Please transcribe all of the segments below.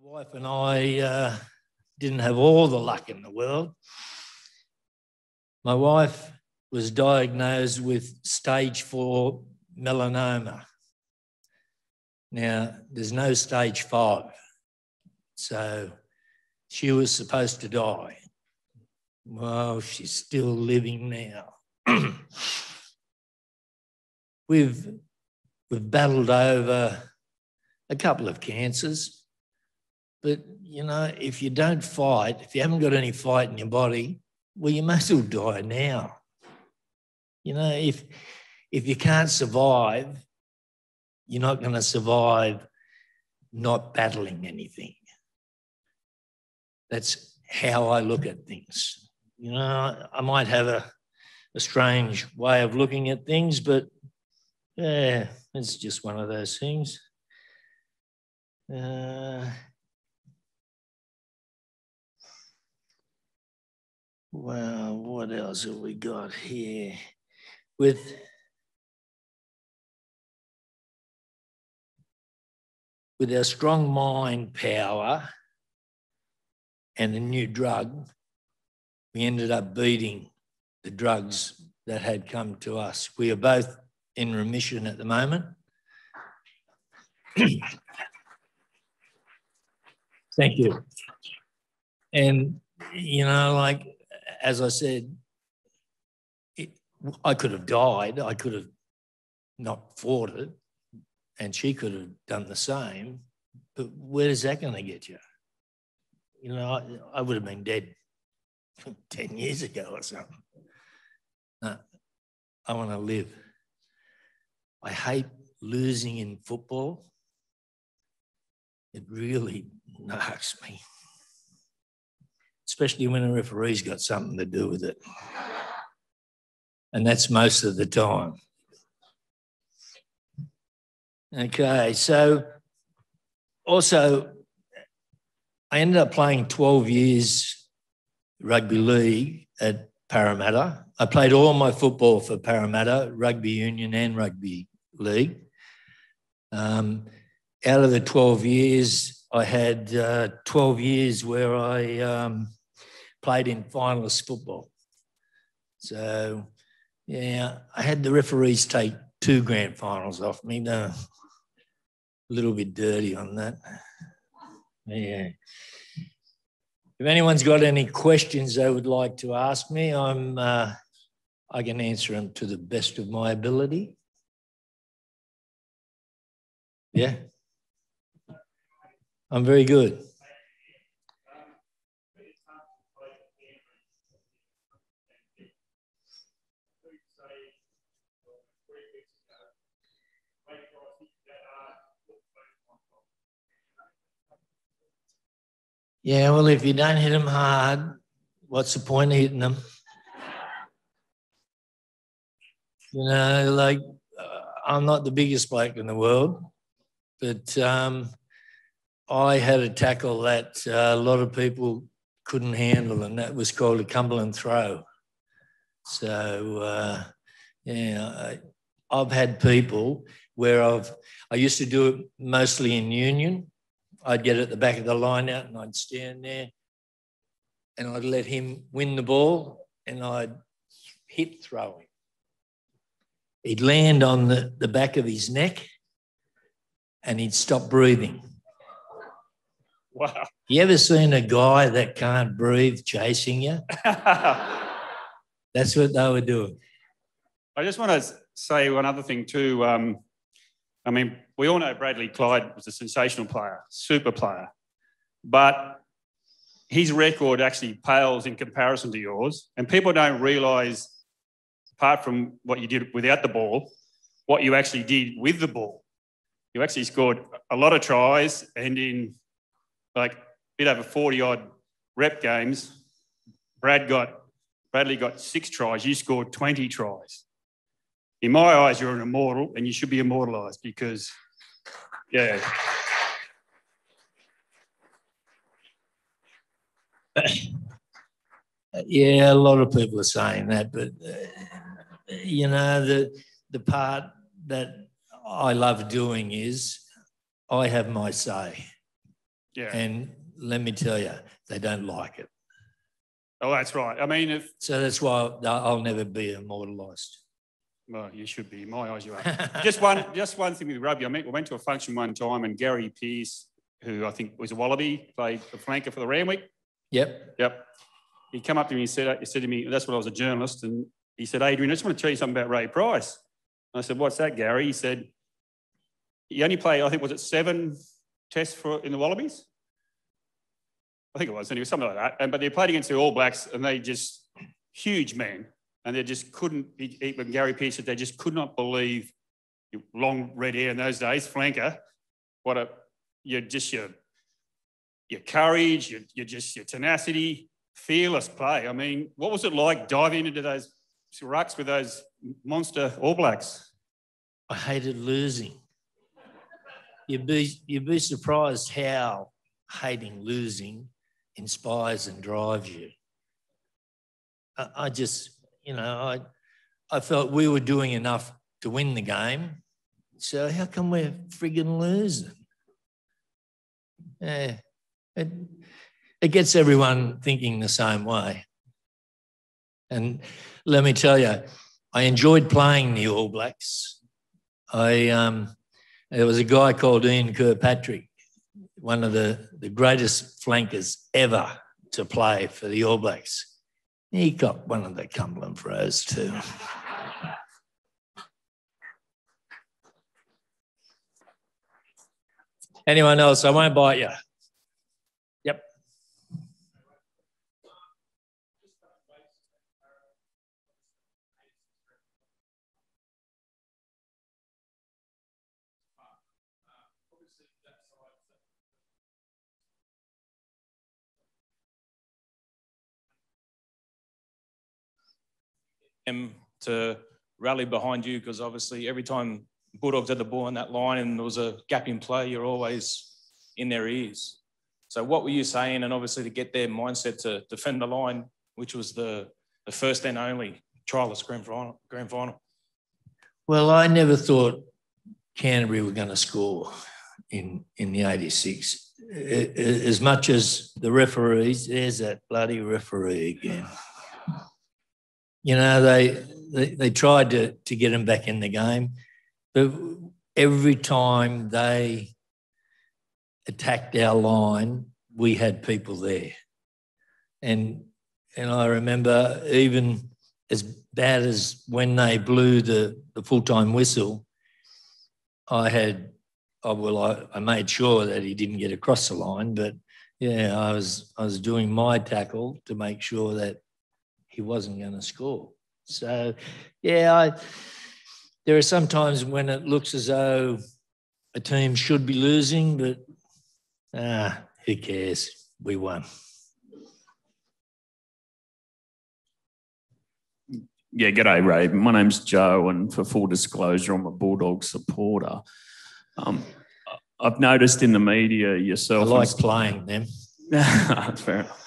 My wife and I didn't have all the luck in the world. My wife was diagnosed with stage 4 melanoma. Now, there's no stage 5, so she was supposed to die. Well, she's still living now. We've battled over a couple of cancers, but, you know, if you don't fight, if you haven't got any fight in your body, well, you may as well die now. You know, if you can't survive, you're not going to survive not battling anything. That's how I look at things. You know, I might have a strange way of looking at things, but yeah, it's just one of those things. Well, what else have we got here? With our strong mind power and a new drug, we ended up beating the drugs that had come to us. We are both in remission at the moment. Thank you. And, you know, like, as I said, I could have died. I could have not fought it, and she could have done the same. But where's that going to get you? You know, I would have been dead 10 years ago or something. No, I want to live. I hate losing in football. It really knocks me, especially when a referee's got something to do with it. And that's most of the time. Okay, so also I ended up playing 12 years rugby league at Parramatta. I played all my football for Parramatta, rugby union and rugby league. Out of the 12 years, I had 12 years where I played in finalist football. So, yeah, I had the referees take 2 grand finals off me. No, a little bit dirty on that. Yeah. If anyone's got any questions they would like to ask me, I can answer them to the best of my ability. Yeah. I'm very good. Yeah, well, if you don't hit them hard, what's the point of hitting them? You know, like, I'm not the biggest bloke in the world, but I had a tackle that a lot of people couldn't handle, and that was called a Cumberland throw. So, yeah, I've had people where I used to do it mostly in union. I'd get at the back of the line out and I'd stand there and I'd let him win the ball and I'd hip throw him. He'd land on the back of his neck and he'd stop breathing. Wow. You ever seen a guy that can't breathe chasing you? That's what they were doing. I just want to say one other thing too. I mean, we all know Bradley Clyde was a sensational player, super player, but his record actually pales in comparison to yours. And people don't realise, apart from what you did without the ball, what you actually did with the ball. You actually scored a lot of tries, and in like a bit over 40-odd rep games, Bradley got 6 tries. You scored 20 tries. In my eyes, you're an immortal, and you should be immortalised because, yeah. Yeah, a lot of people are saying that, but, you know, the part that I love doing is I have my say. Yeah. And let me tell you, they don't like it. Oh, that's right. I mean, so that's why I'll never be immortalised. Well, you should be. In my eyes, you are. just one thing with rugby. We went to a function one time, and Gary Pearce, who I think was a Wallaby, played the flanker for the Randwick. Yep. He came up to me and said to me, that's when I was a journalist, and he said, Adrian, I just want to tell you something about Ray Price. And I said, what's that, Gary? He said, he only played, I think, was it 7 tests in the Wallabies? I think it was, anyway, something like that. But they played against the All Blacks, and they just, huge man. And they just couldn't, even Gary Pearce said, they just could not believe long red hair in those days, flanker. Your courage, your tenacity, fearless play. I mean, what was it like diving into those rucks with those monster All Blacks? I hated losing. You'd be surprised how hating losing inspires and drives you. I just, I felt we were doing enough to win the game. So how come we're frigging losing? Yeah, it gets everyone thinking the same way. And let me tell you, I enjoyed playing the All Blacks. There was a guy called Ian Kirkpatrick, one of the greatest flankers ever to play for the All Blacks. He got one of the Cumberland throws too. Anyone else? I won't bite you. Yep. To rally behind you, because obviously every time Bulldogs had the ball on that line and there was a gap in play, you're always in their ears. So what were you saying? And obviously to get their mindset to defend the line, which was the first and only trialist grand final. Well, I never thought Canterbury were going to score in the 86. As much as the referees, there's that bloody referee again. They tried to get them back in the game, but every time they attacked our line, we had people there. And I remember even as bad as when they blew the full-time whistle, I made sure that he didn't get across the line, but yeah, I was doing my tackle to make sure that he wasn't going to score. So, yeah, there are some times when it looks as though a team should be losing, but who cares? We won. Yeah, g'day, Ray. My name's Joe, and for full disclosure, I'm a Bulldog supporter. I've noticed in the media yourself... I like playing them. Fair enough.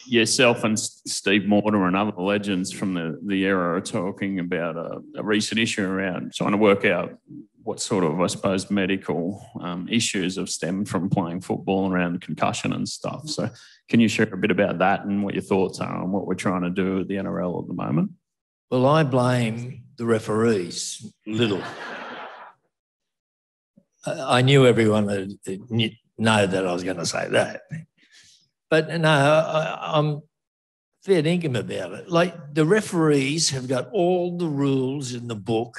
Yourself and Steve Mortimer and other legends from the era are talking about a recent issue around trying to work out what sort of, I suppose, medical issues have stemmed from playing football around concussion and stuff. So can you share a bit about that and what your thoughts are on what we're trying to do at the NRL at the moment? Well, I blame the referees little. I knew everyone would know that I was going to say that. But no, I'm fair dinkum about it. Like, the referees have got all the rules in the book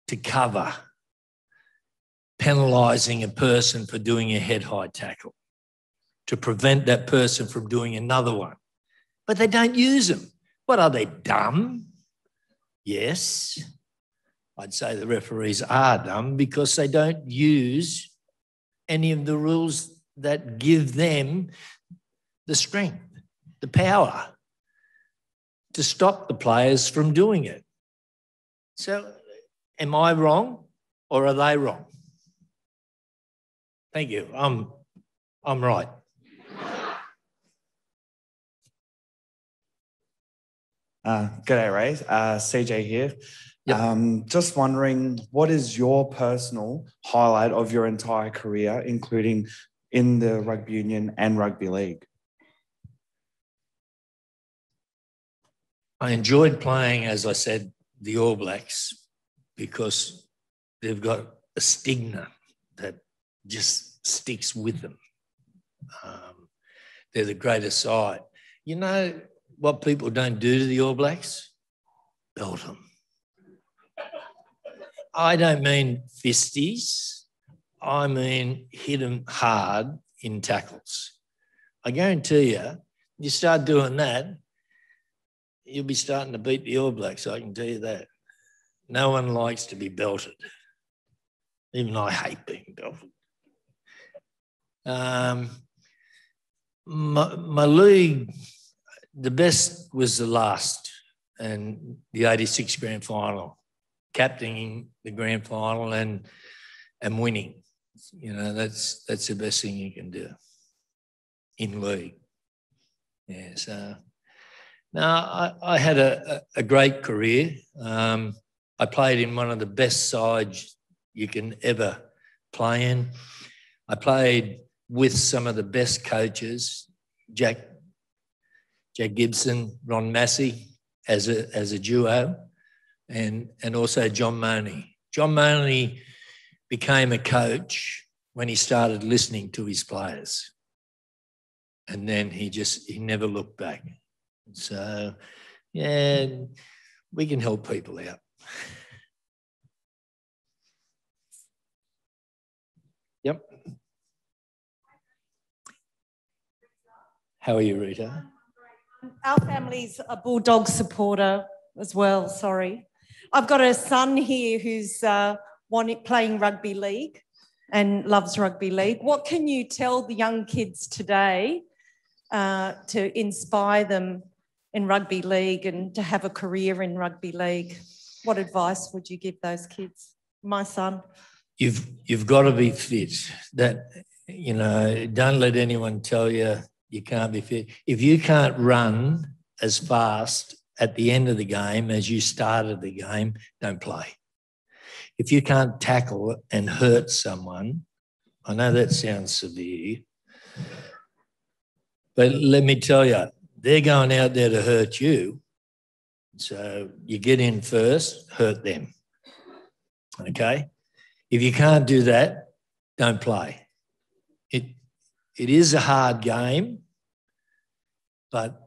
to cover penalising a person for doing a head-high tackle, to prevent that person from doing another one. But they don't use them. What, are they dumb? Yes. I'd say the referees are dumb because they don't use any of the rules that give them the strength, the power to stop the players from doing it. So am I wrong or are they wrong? Thank you. I'm right. G'day, Ray. CJ here. Yep. Just wondering, what is your personal highlight of your entire career, including in the rugby union and rugby league? I enjoyed playing, as I said, the All Blacks because they've got a stigma that just sticks with them. They're the greatest side. You know what people don't do to the All Blacks? Belt them. I don't mean fisties. I mean hit them hard in tackles. I guarantee you start doing that, you'll be starting to beat the All Blacks, I can tell you that. No one likes to be belted. Even I hate being belted. My league, the best was the last and the 86 grand final, captaining the grand final and winning. You know, that's the best thing you can do in league. Yeah, so now I had a great career. I played in one of the best sides you can ever play in. I played with some of the best coaches, Jack Gibson, Ron Massey as a duo, and also John Money. John Money became a coach when he started listening to his players. And then he never looked back. So, yeah, we can help people out. Yep. How are you, Rita? Our family's a Bulldog supporter as well, sorry. I've got a son here who's playing rugby league and loves rugby league. What can you tell the young kids today to inspire them in rugby league and to have a career in rugby league? What advice would you give those kids? My son. You've got to be fit. That, you know, don't let anyone tell you you can't be fit. If you can't run as fast at the end of the game as you started the game, don't play. If you can't tackle and hurt someone, I know that sounds severe, but let me tell you, they're going out there to hurt you. So you get in first, hurt them. Okay? If you can't do that, don't play. It is a hard game, but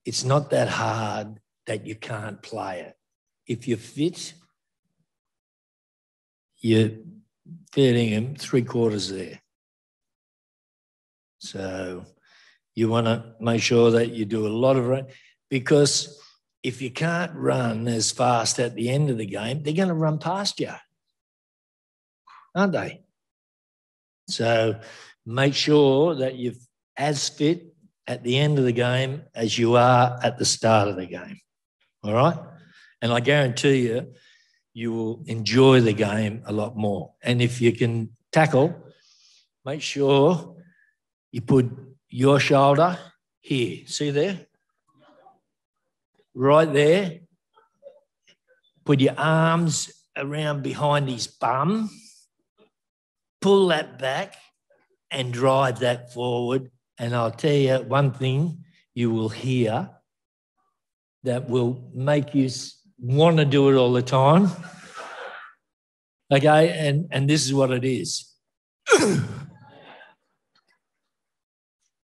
it's not that hard that you can't play it. If you're fit, you're feeding them 3/4 there. So you want to make sure that you do a lot of run, because if you can't run as fast at the end of the game, they're going to run past you, aren't they? So make sure that you're as fit at the end of the game as you are at the start of the game, all right? And I guarantee you, you will enjoy the game a lot more. And if you can tackle, make sure you put your shoulder here. See there? Right there. Put your arms around behind his bum. Pull that back and drive that forward. And I'll tell you one thing you will hear that will make you want to do it all the time. Okay, and this is what it is.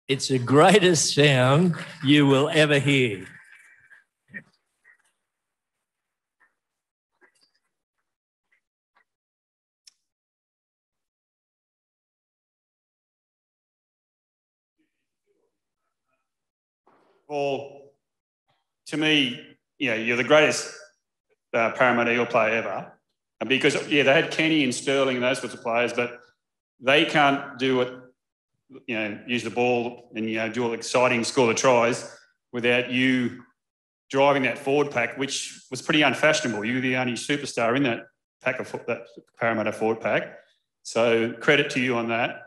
It's the greatest sound you will ever hear. Well, to me, you know, you're the greatest Parramatta Eel player ever. Because, yeah, they had Kenny and Sterling and those sorts of players, but they can't do it, you know, use the ball and, you know, do all the exciting, score the tries without you driving that forward pack, which was pretty unfashionable. You were the only superstar in that pack of that Parramatta forward pack. So credit to you on that.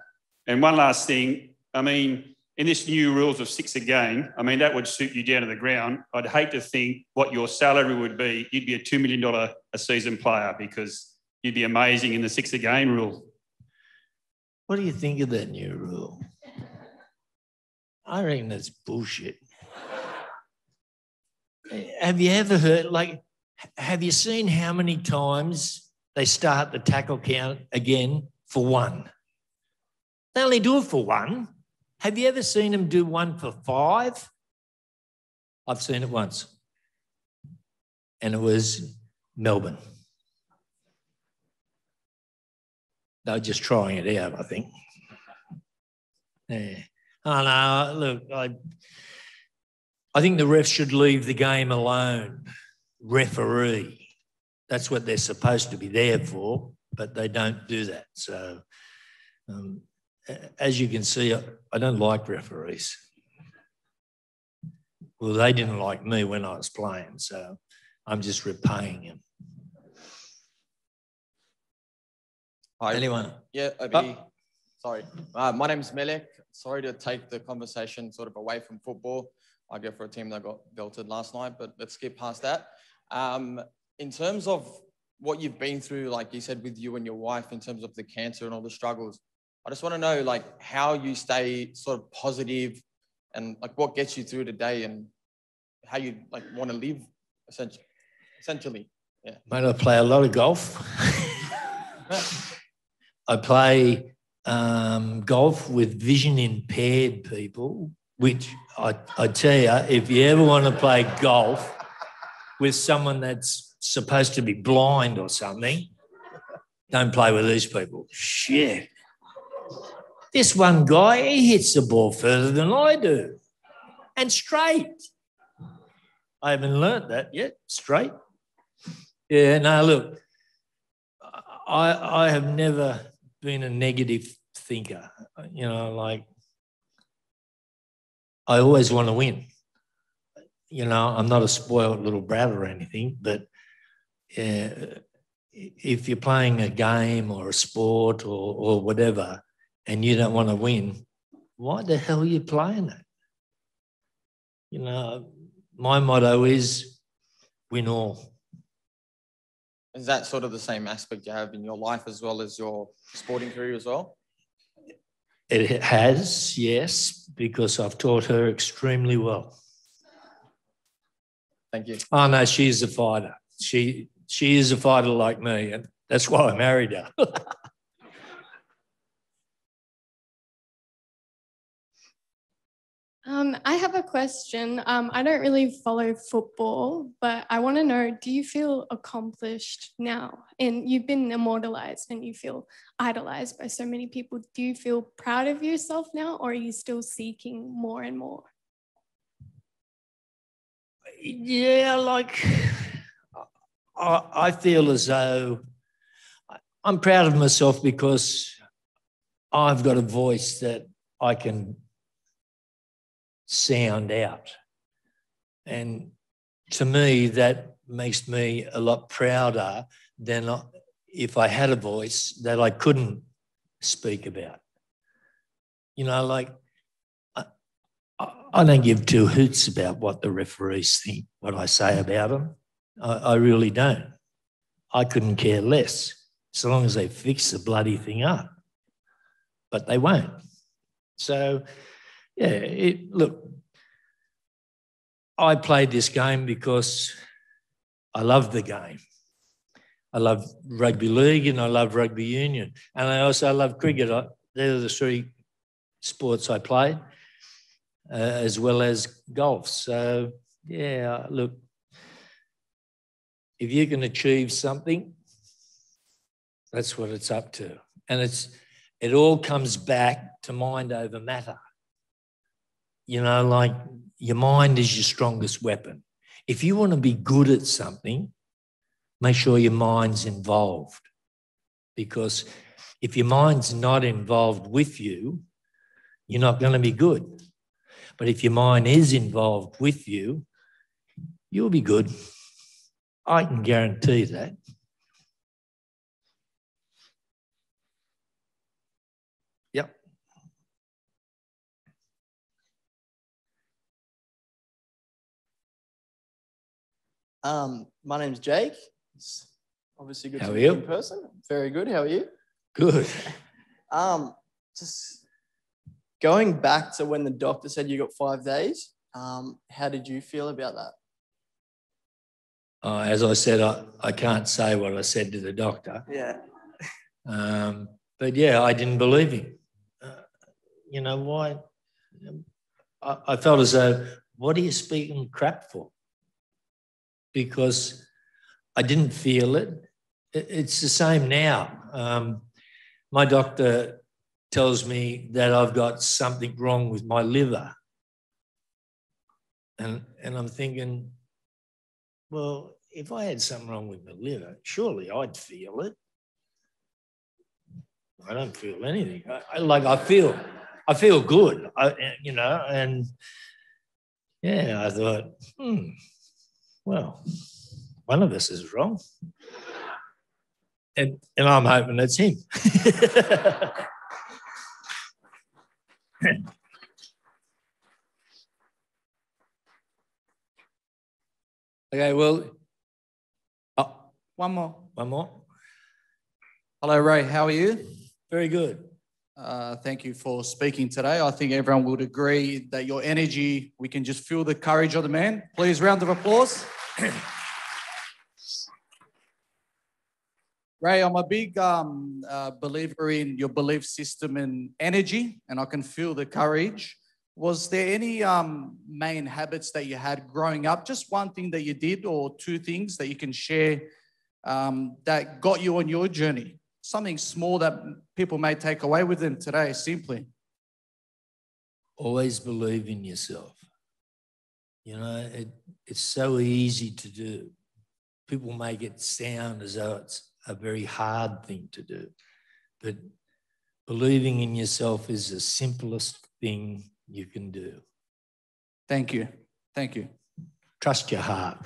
And one last thing, I mean, in this new rules of 6 a game, I mean, that would suit you down to the ground. I'd hate to think what your salary would be. You'd be a $2 million a season player because you'd be amazing in the 6 a game rule. What do you think of that new rule? I reckon that's bullshit. Have you ever heard, have you seen how many times they start the tackle count again for one? They only do it for one. Have you ever seen them do one for 5? I've seen it once. And it was Melbourne. They were just trying it out, I think. Yeah. Oh, no, look, I think the refs should leave the game alone. Referee. That's what they're supposed to be there for, but they don't do that. So, as you can see, I don't like referees. Well, they didn't like me when I was playing, so I'm just repaying them. Hi. Anyone? Yeah, OB. Sorry. My name's Melek. Sorry to take the conversation sort of away from football. I go for a team that got belted last night, but let's skip past that. In terms of what you've been through, like you said, with you and your wife, in terms of the cancer and all the struggles, I just want to know, like, how you stay sort of positive and, like, what gets you through the day and how you, like, want to live, essentially. Yeah. Mate, I play a lot of golf. I play golf with vision impaired people, which I tell you, if you ever want to play golf with someone that's supposed to be blind or something, don't play with these people. Shit. This one guy, he hits the ball further than I do. And straight. I haven't learnt that yet. Straight. Yeah, no, look, I have never been a negative thinker. You know, like, I always want to win. You know, I'm not a spoiled little brat or anything, but if you're playing a game or a sport or whatever and you don't want to win, why the hell are you playing it? You know, my motto is win all. Is that sort of the same aspect you have in your life as well as your sporting career as well? It has, yes, because I've taught her extremely well. Thank you. Oh, no, she's a fighter. She is a fighter like me, and that's why I married her. I have a question. I don't really follow football, but I want to know, do you feel accomplished now? And you've been immortalized and you feel idolized by so many people. Do you feel proud of yourself now, or are you still seeking more and more? Yeah, like, I feel as though I'm proud of myself because I've got a voice that I can sound out. And to me, that makes me a lot prouder than if I had a voice that I couldn't speak about. You know, like, I don't give two hoots about what the referees think, what I say about them. I really don't. I couldn't care less, so long as they fix the bloody thing up. But they won't. So, yeah, look, I played this game because I love the game. I love rugby league and I love rugby union. And I also love cricket. They're the 3 sports I played, as well as golf. So, yeah, look, if you can achieve something, that's what it's up to. And it all comes back to mind over matter. You know, like, your mind is your strongest weapon. If you want to be good at something, make sure your mind's involved. Because if your mind's not involved with you, you're not going to be good. But if your mind is involved with you, you'll be good. I can guarantee that. Yep. My name's Jake. It's obviously good How to are meet you? you in person. Very good. How are you? Good. just going back to when the doctor said you got 5 days, how did you feel about that? As I said, I can't say what I said to the doctor. Yeah. But yeah, I didn't believe him. You know why? I felt as though, what are you speaking crap for? Because I didn't feel it. It's the same now. My doctor tells me that I've got something wrong with my liver. And I'm thinking, well, if I had something wrong with my liver, surely I'd feel it. I don't feel anything. I feel good, you know, and yeah, I thought, well, one of us is wrong. And I'm hoping it's him. Okay, well, One more. one more. Hello, Ray. How are you? Very good. Thank you for speaking today. I think everyone would agree that your energy, we can just feel the courage of the man. Please, round of applause. Ray, I'm a big believer in your belief system and energy, and I can feel the courage. Was there any main habits that you had growing up? Just one thing that you did or two things that you can share that got you on your journey? Something small that people may take away with them today, simply. Always believe in yourself. You know, it's so easy to do. People make it sound as though it's a very hard thing to do. But believing in yourself is the simplest thing you can do. Thank you. Thank you. Trust your heart.